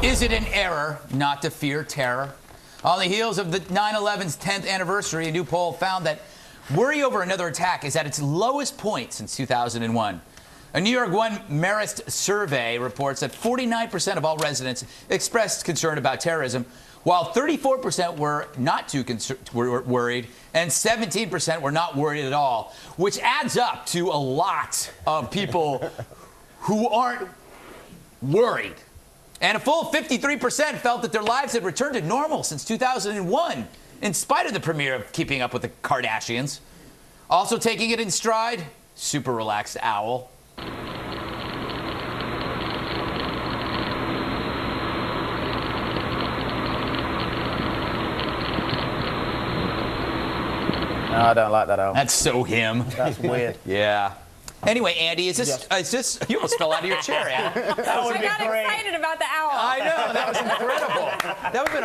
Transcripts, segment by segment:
Is it an error not to fear terror? On the heels of the 9/11's 10th anniversary, a new poll found that worry over another attack is at its lowest point since 2001. A New York One Marist survey reports that 49% of all residents expressed concern about terrorism, while 34% were not too worried, and 17% were not worried at all, which adds up to a lot of people who aren't worried. And a full 53% felt that their lives had returned to normal since 2001, in spite of the premiere of Keeping Up with the Kardashians. Also taking it in stride, super relaxed owl. No, I don't like that owl. That's so him. That's weird. Yeah. Anyway, Andy, is this, you almost fell out of your chair, Andy. I got excited about the owl. I know, that was incredible. That would have been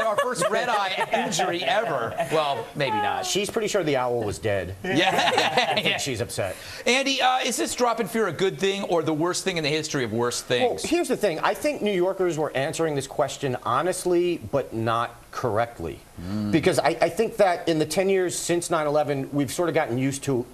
our first red eye injury ever. Well, maybe not. She's pretty sure the owl was dead. Yeah. I think she's upset. Andy, is this drop in fear a good thing or the worst thing in the history of worst things? Well, here's the thing. I think New Yorkers were answering this question honestly, but not correctly. Because I think that in the 10 years since 9/11, we've sort of gotten used to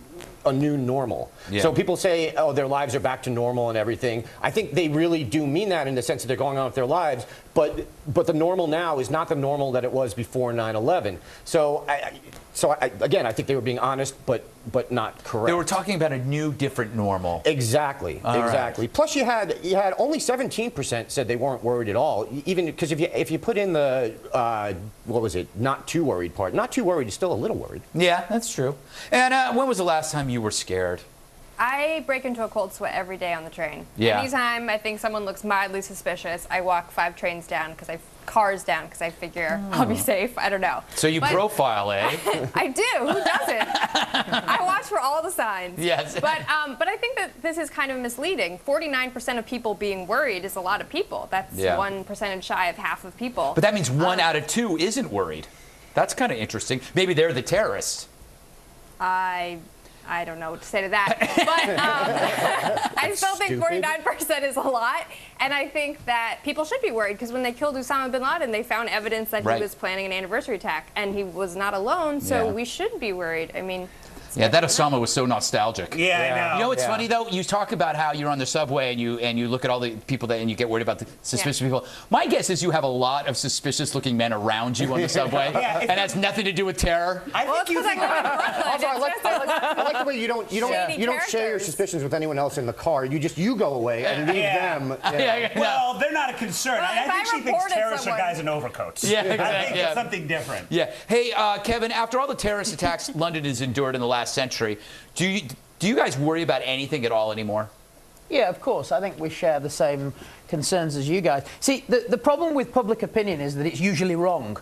a new normal. Yeah. So people say, oh, their lives are back to normal and everything. I think they really do mean that in the sense that they're going on with their lives, but the normal now is not the normal that it was before 9/11. So again, I think they were being honest, but not correct. They were talking about a new, different normal. Exactly. Exactly. Right. Plus, you had only 17% said they weren't worried at all. Even because if you put in the what was it? Not too worried part. Not too worried is still a little worried. Yeah, that's true. And when was the last time you were scared? I break into a cold sweat every day on the train. Yeah. Anytime I think someone looks mildly suspicious, I walk 5 trains down cars down because I figure I'll be safe. I don't know. So you profile, eh? I do. Who doesn't? I watch for all the signs. Yes. But I think that this is kind of misleading. 49% of people being worried is a lot of people. That's 1% shy of half of people. But that means 1 out of 2 isn't worried. That's kind of interesting. Maybe they're the terrorists. I don't know what to say to that, but I still think 49% is a lot, and I think that people should be worried because when they killed Osama bin Laden, they found evidence that he was planning an anniversary attack, and he was not alone, so we should be worried. I mean, yeah, that Osama was so nostalgic. Yeah, I know. You know what's funny though? You talk about how you're on the subway and you look at all the people and you get worried about the suspicious people. My guess is you have a lot of suspicious-looking men around you on the subway, and has nothing to do with terror. I think you think. Also, I like the way you don't share your suspicions with anyone else in the car. You go away and leave them. Well, they're not a concern. Well, I think she thinks terrorists are guys in overcoats. Yeah, exactly. I think it's something different. Yeah. Hey, Kevin, after all the terrorist attacks London has endured in the last century, do you guys worry about anything at all anymore? Yeah, of course. I think we share the same concerns as you guys. See, the problem with public opinion is that it's usually wrong.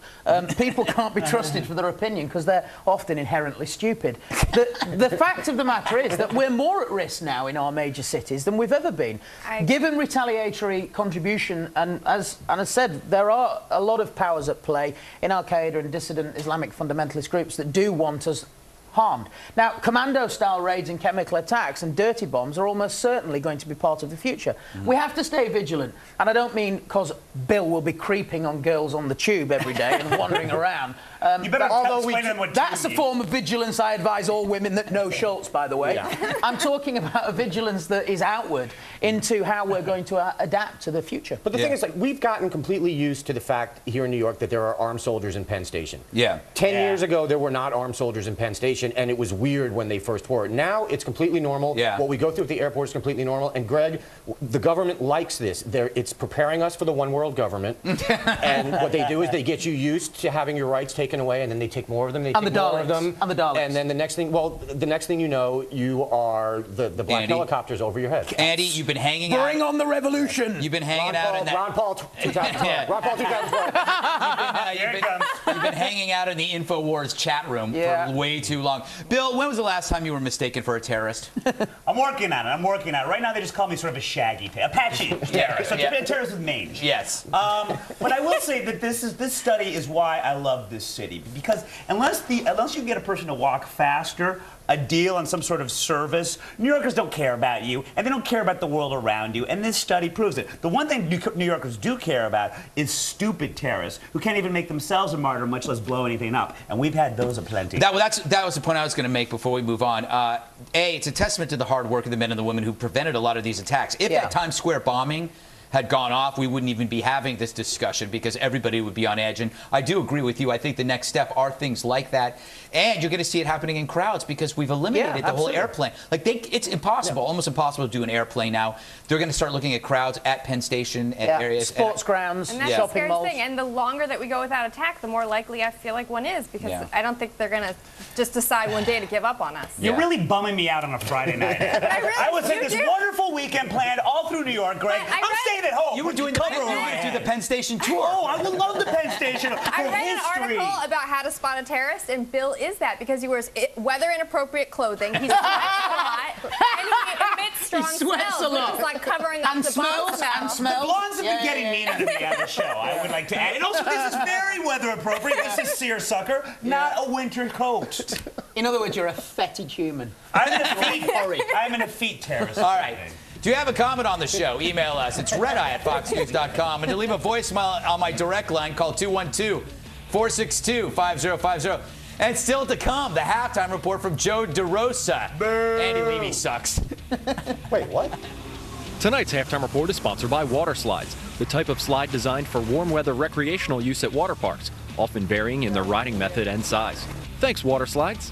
People can't be trusted for their opinion because they're often inherently stupid. The fact of the matter is that we're more at risk now in our major cities than we've ever been. Given retaliatory contribution, and as Anna said, there are a lot of powers at play in Al-Qaeda and dissident Islamic fundamentalist groups that do want us harmed. Now, commando-style raids and chemical attacks and dirty bombs are almost certainly going to be part of the future. We have to stay vigilant, and I don't mean because Bill will be creeping on girls on the tube every day and wandering around. You better explain them what that's a means. form of vigilance I advise all women that know Schultz, by the way. Yeah. I'm talking about a vigilance that is outward into how we're going to adapt to the future. But the thing is, like, we've gotten completely used to the fact here in New York that there are armed soldiers in Penn Station. Yeah. 10 years ago, there were not armed soldiers in Penn Station, and it was weird when they first were. Now, it's completely normal. Yeah. What we go through at the airport is completely normal. And, Greg, the government likes this. It's preparing us for the one-world government. And what they do is they get you used to having your rights taken away, and then they take more of them. They take more of them. And the Daleks. And then the next thing you know, you are the black helicopters over your head. Andy, you've been hanging out. Bring on the revolution. You've been hanging out in that. Ron Paul 2012. Ron Paul 2012. You've been hanging out in the InfoWars chat room for way too long. Bill, when was the last time you were mistaken for a terrorist? I'm working on it. Right now, they just call me sort of a shaggy tail. Apache terrorist. So terrorist with mange. Yes. But I will say that this study is why I love this city, because unless you can get a person to walk faster, a deal on some sort of service, New Yorkers don't care about you, and they don't care about the world around you, and this study proves it. The one thing New Yorkers do care about is stupid terrorists who can't even make themselves a martyr, much less blow anything up, and we've had those aplenty. That was the point I was going to make before we move on. It's a testament to the hard work of the men and the women who prevented a lot of these attacks. If that Times Square bombing had gone off, we wouldn't even be having this discussion because everybody would be on edge. And I do agree with you. I think the next step are things like that. And you're going to see it happening in crowds because we've eliminated the whole airplane. Like, it's impossible, almost impossible to do an airplane now. They're going to start looking at crowds at Penn Station, at areas. Sports grounds, and that's shopping malls. Thing. And the longer that we go without attack, the more likely I feel like one is, because I don't think they're going to just decide one day to give up on us. You're really bumming me out on a Friday night. I was in this wonderful weekend planned all through New York, Greg. I'm staying at home. You were doing the Penn Station tour. Oh, I would love the Penn Station. I read an article about how to spot a terrorist, and Bill is that because he wears weather inappropriate clothing. He sweats a lot, and he emits strong smells. It's like covering up the bomb smell. The blondes have been getting meaner to me on the show. I would like to add. And also, this is very weather appropriate. This is seersucker, not a winter coat. In other words, you're a fetid human. I'm an effete terrorist. All right. Do you have a comment on the show? Email us. It's redeye@foxnews.com. And to leave a voicemail on my direct line, call 212-462-5050. And still to come, the halftime report from Joe DeRosa. Andy Levy sucks. Wait, what? Tonight's halftime report is sponsored by Water Slides, the type of slide designed for warm weather recreational use at water parks, often varying in their riding method and size. Thanks, Water Slides.